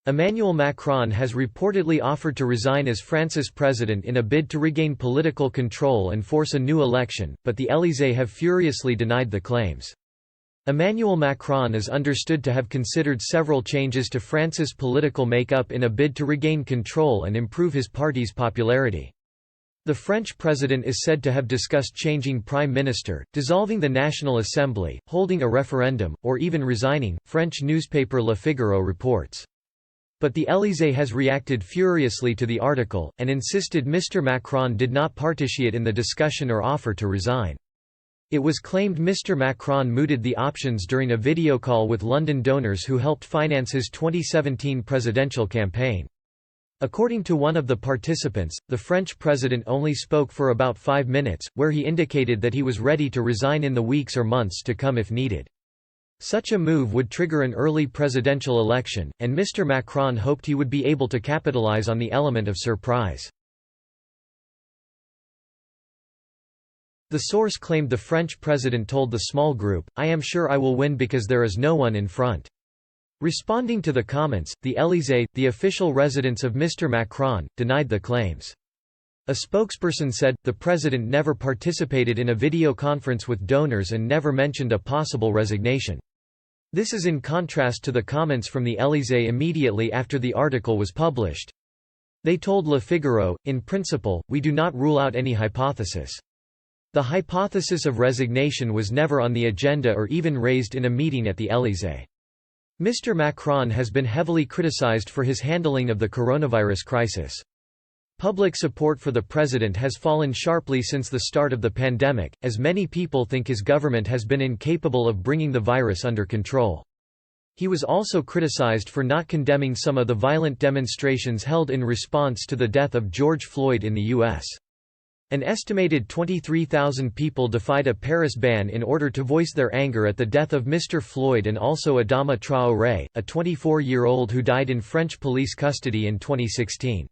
Emmanuel Macron has reportedly offered to resign as France's president in a bid to regain political control and force a new election, but the Elysee have furiously denied the claims. Emmanuel Macron is understood to have considered several changes to France's political makeup in a bid to regain control and improve his party's popularity. The French president is said to have discussed changing prime minister, dissolving the National Assembly, holding a referendum, or even resigning, French newspaper Le Figaro reports. But the Elysee has reacted furiously to the article, and insisted Mr. Macron did not participate in the discussion or offer to resign. It was claimed Mr. Macron mooted the options during a video call with London donors who helped finance his 2017 presidential campaign. According to one of the participants, the French president only spoke for about 5 minutes, where he indicated that he was ready to resign in the weeks or months to come if needed. Such a move would trigger an early presidential election, and Mr. Macron hoped he would be able to capitalize on the element of surprise. The source claimed the French president told the small group, "I am sure I will win because there is no one in front." Responding to the comments, the Elysee, the official residence of Mr. Macron, denied the claims. A spokesperson said, the president never participated in a video conference with donors and never mentioned a possible resignation. This is in contrast to the comments from the Elysee immediately after the article was published. They told Le Figaro, "In principle, we do not rule out any hypothesis." The hypothesis of resignation was never on the agenda or even raised in a meeting at the Elysee. Mr. Macron has been heavily criticized for his handling of the coronavirus crisis. Public support for the president has fallen sharply since the start of the pandemic, as many people think his government has been incapable of bringing the virus under control. He was also criticized for not condemning some of the violent demonstrations held in response to the death of George Floyd in the U.S. An estimated 23,000 people defied a Paris ban in order to voice their anger at the death of Mr. Floyd and also Adama Traoré, a 24-year-old who died in French police custody in 2016.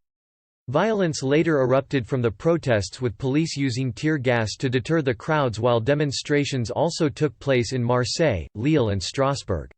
Violence later erupted from the protests with police using tear gas to deter the crowds while demonstrations also took place in Marseille, Lille and Strasbourg.